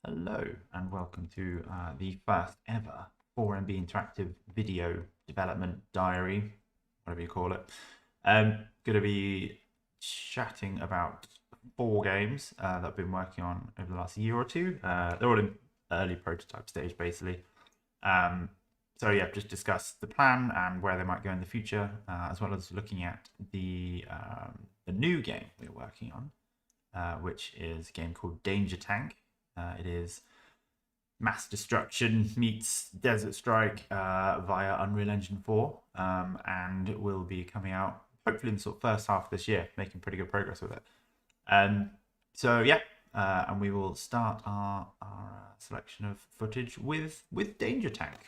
Hello and welcome to the first ever 4MB Interactive Video Development Diary, whatever you call it. Going to be chatting about 4 games that I've been working on over the last year or two. They're all in early prototype stage, basically. So yeah, just discuss the plan and where they might go in the future, as well as looking at the new game we're working on, which is a game called Danger Tank. It is mass destruction meets Desert Strike via Unreal Engine 4, and it will be coming out hopefully in the sort of first half of this year, making pretty good progress with it. So yeah, and we will start our selection of footage with Danger Tank.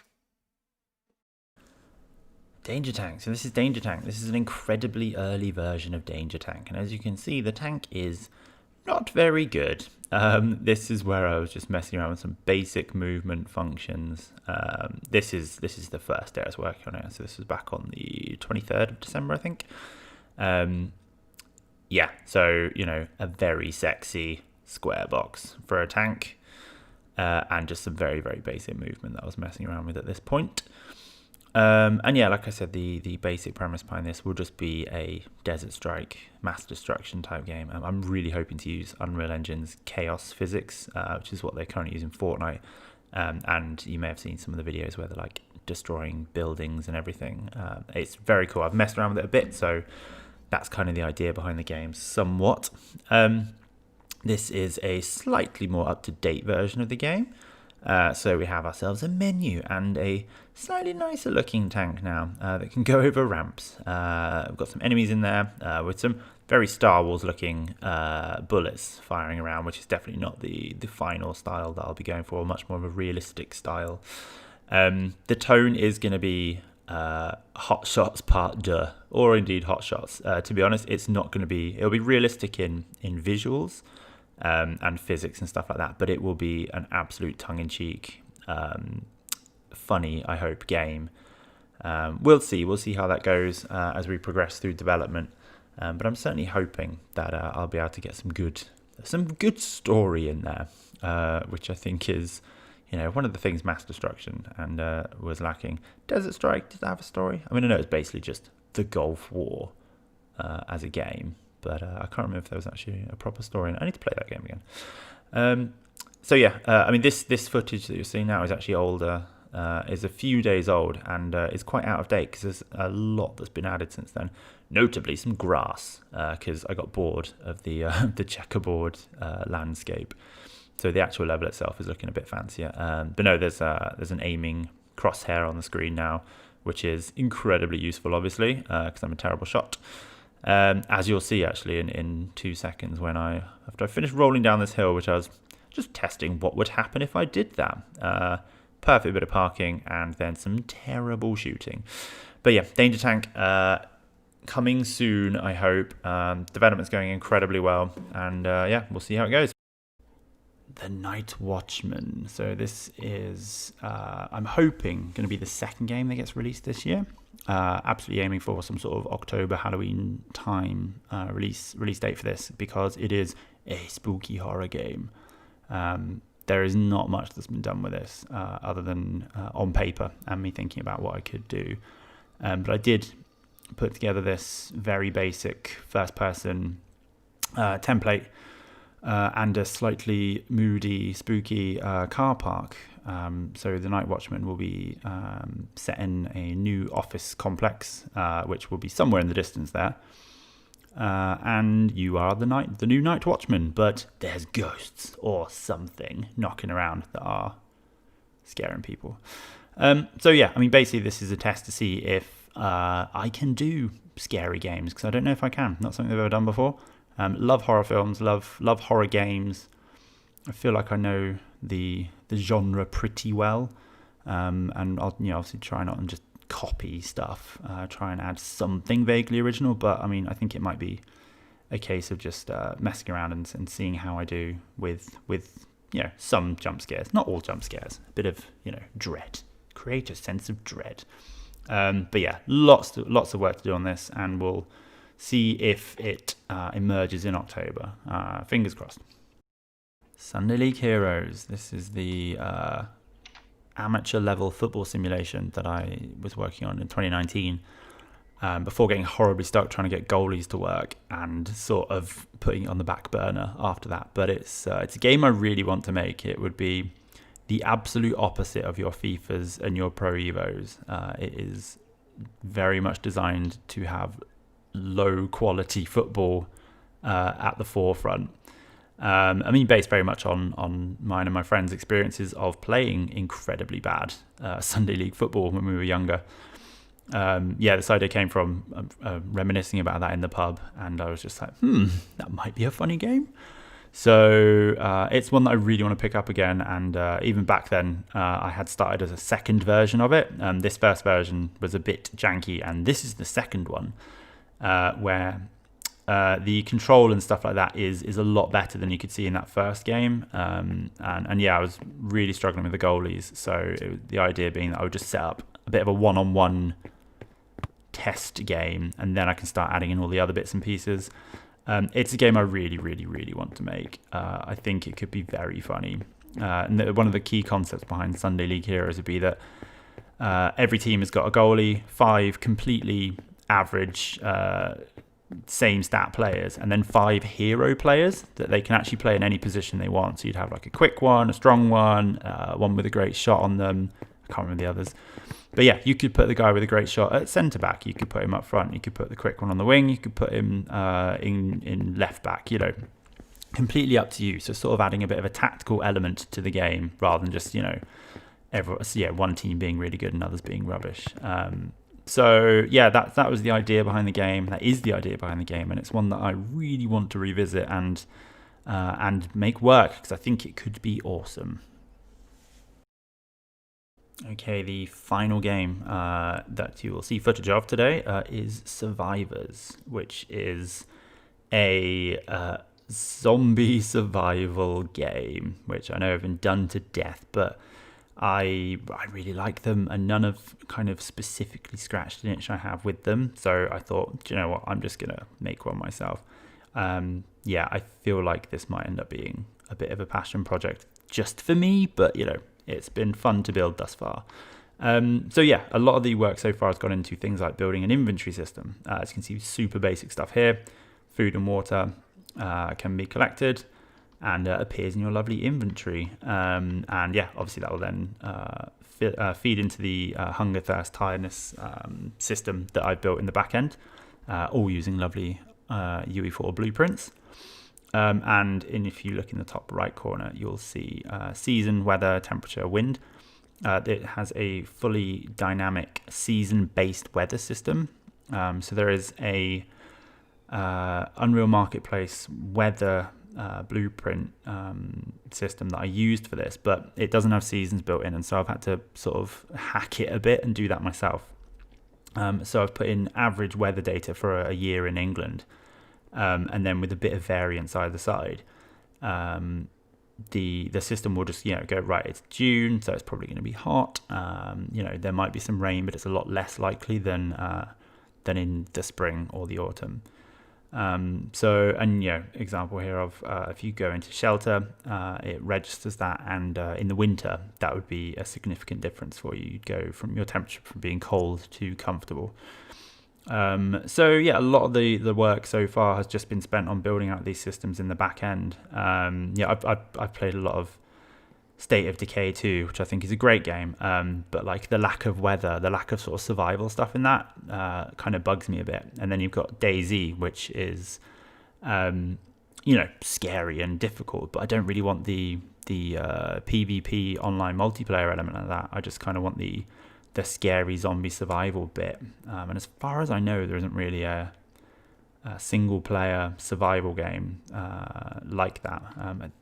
Danger Tank. So this is Danger Tank. This is an incredibly early version of Danger Tank, and as you can see, the tank is not very good. This is where I was just messing around with some basic movement functions. This is the first day I was working on it, so this was back on the 23rd of December, I think. Yeah, so a very sexy square box for a tank, and just some very basic movement that I was messing around with at this point. And yeah, like I said, the basic premise behind this will just be a Desert Strike mass destruction type game. I'm really hoping to use Unreal Engine's chaos physics, which is what they're currently using Fortnite. And you may have seen some of the videos where they're like destroying buildings and everything. It's very cool. I've messed around with it a bit, so that's kind of the idea behind the game somewhat. This is a slightly more up-to-date version of the game. So we have ourselves a menu and a slightly nicer looking tank now that can go over ramps. We've got some enemies in there with some very Star Wars looking bullets firing around, which is definitely not the final style that I'll be going for, much more of a realistic style. The tone is going to be Hot Shots Part 2, or indeed Hot Shots. To be honest, it's not going to be, it'll be realistic in visuals. And physics and stuff like that, but it will be an absolute tongue-in-cheek, funny, I hope, game. We'll see how that goes as we progress through development. But I'm certainly hoping that I'll be able to get some good story in there, which I think is, one of the things mass destruction and was lacking. Desert Strike, did that have a story? I mean, I know it's basically just the Gulf War as a game. But I can't remember if there was actually a proper story. And I need to play that game again. So yeah, I mean, this footage that you're seeing now is actually older. Is a few days old and is quite out of date because there's a lot that's been added since then. Notably, some grass because I got bored of the checkerboard landscape. So the actual level itself is looking a bit fancier. But no, there's an aiming crosshair on the screen now, which is incredibly useful, obviously, because I'm a terrible shot. As you'll see actually in 2 seconds after I finished rolling down this hill, which I was just testing what would happen if I did that. Perfect bit of parking and then some terrible shooting. But yeah, Danger Tank coming soon, I hope. Development's going incredibly well, and yeah, we'll see how it goes. The Night Watchman. So this is, I'm hoping, going to be the second game that gets released this year. Absolutely aiming for some sort of October, Halloween time release date for this because it is a spooky horror game. There is not much that's been done with this other than on paper and me thinking about what I could do. But I did put together this very basic first-person template and a slightly moody, spooky car park. So the Night Watchman will be set in a new office complex, which will be somewhere in the distance there. And you are the new Night Watchman, but there's ghosts or something knocking around that are scaring people. So yeah, I mean, basically this is a test to see if I can do scary games, because I don't know if I can. Not something I've ever done before. Love horror films, love horror games. I feel like I know the genre pretty well, and I'll obviously try not and just copy stuff. Try and add something vaguely original, but I mean I think it might be a case of just messing around and seeing how I do with some jump scares, not all jump scares, a bit of dread, create a sense of dread. But yeah, lots of work to do on this, and we'll see if it emerges in October. Fingers crossed. Sunday League Heroes. This is the amateur level football simulation that I was working on in 2019 before getting horribly stuck trying to get goalies to work and sort of putting it on the back burner after that. But it's a game I really want to make. It would be the absolute opposite of your FIFAs and your Pro Evos. It is very much designed to have low quality football at the forefront. I mean, based very much on mine and my friends' experiences of playing incredibly bad Sunday League football when we were younger. This idea came from reminiscing about that in the pub, and I was just like, that might be a funny game. So it's one that I really want to pick up again, and even back then I had started as a second version of it. This first version was a bit janky, and this is the second one where the control and stuff like that is a lot better than you could see in that first game. I was really struggling with the goalies, so the idea being that I would just set up a bit of a one-on-one test game, and then I can start adding in all the other bits and pieces. It's a game I really, really, really want to make. I think it could be very funny. And one of the key concepts behind Sunday League Heroes would be that every team has got a goalie, 5 completely average, same stat players, and then 5 hero players that they can actually play in any position they want. So you'd have like a quick one, a strong one, one with a great shot on them. I can't remember the others. But yeah, you could put the guy with a great shot at centre back. You could put him up front. You could put the quick one on the wing. You could put him in left back. Completely up to you. So sort of adding a bit of a tactical element to the game rather than just one team being really good and others being rubbish. That was the idea behind the game. That is the idea behind the game, and it's one that I really want to revisit and make work because I think it could be awesome. Okay, the final game that you will see footage of today is Survivors, which is a zombie survival game, which I know have been done to death, but I really like them, and none have kind of specifically scratched an itch I have with them. So I thought, do you know what, I'm just going to make one myself. I feel like this might end up being a bit of a passion project just for me, but it's been fun to build thus far. A lot of the work so far has gone into things like building an inventory system. As you can see, super basic stuff here. Food and water can be collected and appears in your lovely inventory. Obviously that will then feed into the hunger, thirst, tiredness system that I built in the back end, all using lovely UE4 blueprints. If you look in the top right corner, you'll see season, weather, temperature, wind. It has a fully dynamic season-based weather system. So there is a Unreal Marketplace weather blueprint system that I used for this, but it doesn't have seasons built in, and so I've had to sort of hack it a bit and do that myself. So I've put in average weather data for a year in England. And then with a bit of variance either side, the system will just go, right, it's June, so it's probably going to be hot. There might be some rain, but it's a lot less likely than in the spring or the autumn. Example here of if you go into shelter, it registers that, and in the winter that would be a significant difference for you. You'd go from your temperature from being cold to comfortable. A lot of the work so far has just been spent on building out these systems in the back end. I've played a lot of State of Decay 2, which I think is a great game, but like the lack of weather, the lack of sort of survival stuff in that kind of bugs me a bit. And then you've got DayZ, which is scary and difficult, but I don't really want the PvP online multiplayer element of that. I just kind of want the scary zombie survival bit, and as far as I know, there isn't really a single player survival game like that.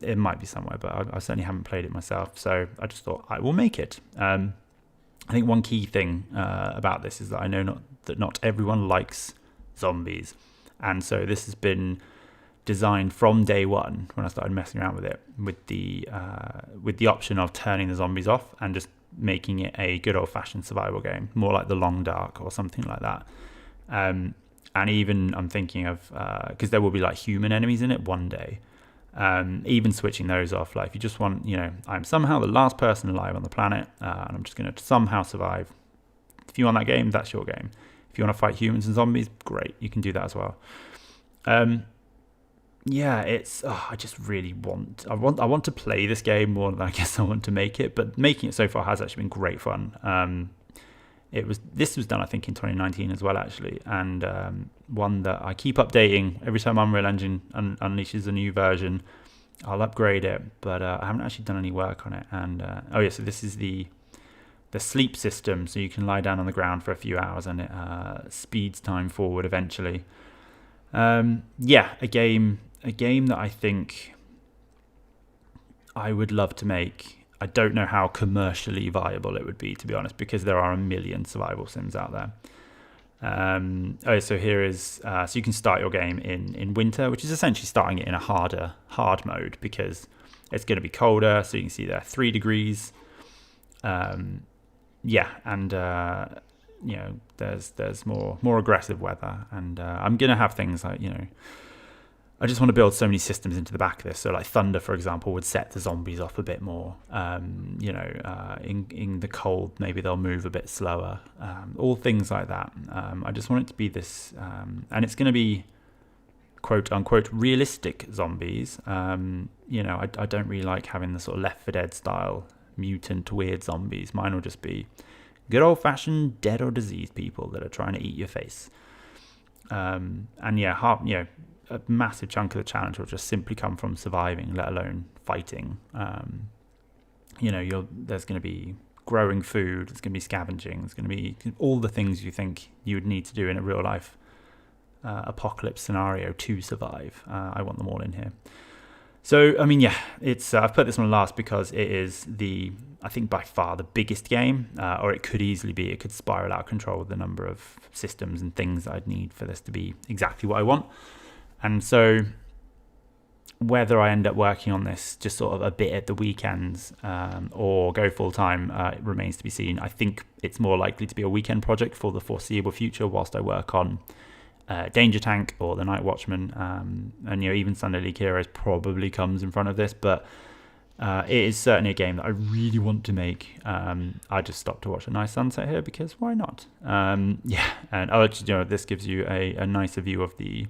It might be somewhere, but I certainly haven't played it myself, so I just thought I will make it. I think one key thing about this is that I know that not everyone likes zombies, and so this has been designed from day one when I started messing around with it, with the option of turning the zombies off and just making it a good old-fashioned survival game, more like The Long Dark or something like that. And even I'm thinking of, because there will be like human enemies in it one day, Even switching those off, like if you just want, I'm somehow the last person alive on the planet, and I'm just going to somehow survive. If you want that game, that's your game. If you want to fight humans and zombies, great, you can do that as well. It's I just really want to play this game more than I guess I want to make it, but making it so far has actually been great fun. This was done I think in 2019 as well actually, and one that I keep updating every time Unreal Engine unleashes a new version. I'll upgrade it, but I haven't actually done any work on it. And so this is the sleep system, so you can lie down on the ground for a few hours and it speeds time forward eventually. A game that I think I would love to make. I don't know how commercially viable it would be, to be honest, because there are a million survival sims out there. So here is, so you can start your game in winter, which is essentially starting it in a hard mode, because it's going to be colder. So you can see there 3 degrees. There's more aggressive weather, and I'm going to have things like, I just want to build so many systems into the back of this. So like thunder, for example, would set the zombies off a bit more. In the cold, maybe they'll move a bit slower. All things like that. I just want it to be this, and it's going to be quote unquote realistic zombies. I don't really like having the sort of Left 4 Dead style mutant weird zombies. Mine will just be good old fashioned dead or diseased people that are trying to eat your face. A massive chunk of the challenge will just simply come from surviving, let alone fighting. There's going to be growing food, there's going to be scavenging, there's going to be all the things you think you would need to do in a real life apocalypse scenario to survive. I want them all in here. So, it's I've put this one last because it is I think by far the biggest game, or it could easily be. It could spiral out of control with the number of systems and things I'd need for this to be exactly what I want. And so whether I end up working on this just sort of a bit at the weekends or go full time, it remains to be seen. I think it's more likely to be a weekend project for the foreseeable future whilst I work on Danger Tank or The Night Watchman. And even Sunday League Heroes probably comes in front of this, but it is certainly a game that I really want to make. I just stopped to watch a nice sunset here because why not? And this gives you a nicer view of the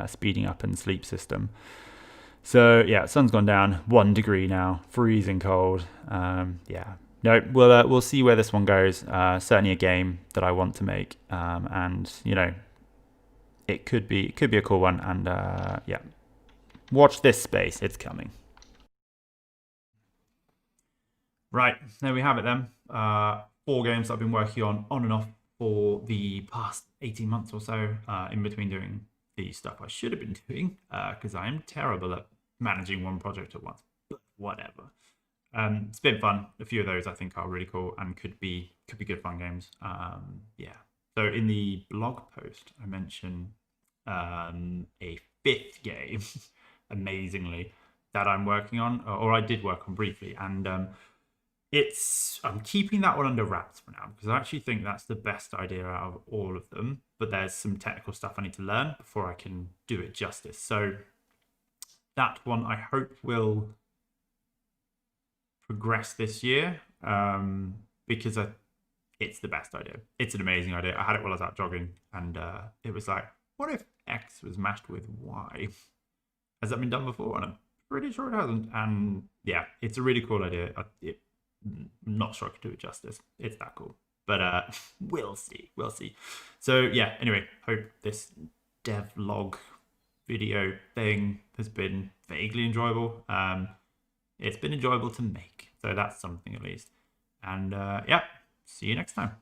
speeding up and sleep system. So sun's gone down 1 degree now, freezing cold. We'll see where this one goes. Certainly a game that I want to make, and it could be a cool one. And watch this space, it's coming. Right, there we have it then. 4 games I've been working on and off for the past 18 months or so, in between doing the stuff I should have been doing, because I am terrible at managing one project at once, but whatever. It's been fun. A few of those I think are really cool and could be good fun games. So in the blog post I mentioned a 5th game, amazingly, that I'm working on, or I did work on briefly, and I'm keeping that one under wraps for now because I actually think that's the best idea out of all of them, but there's some technical stuff I need to learn before I can do it justice. So that one I hope will progress this year, because it's the best idea. It's an amazing idea. I had it while I was out jogging, and it was like, what if X was matched with Y? Has that been done before? And I'm pretty sure it hasn't. And it's a really cool idea. I'm not sure I could do it justice. It's that cool, but we'll see. So anyway, hope this devlog video thing has been vaguely enjoyable. It's been enjoyable to make, so that's something at least. And see you next time.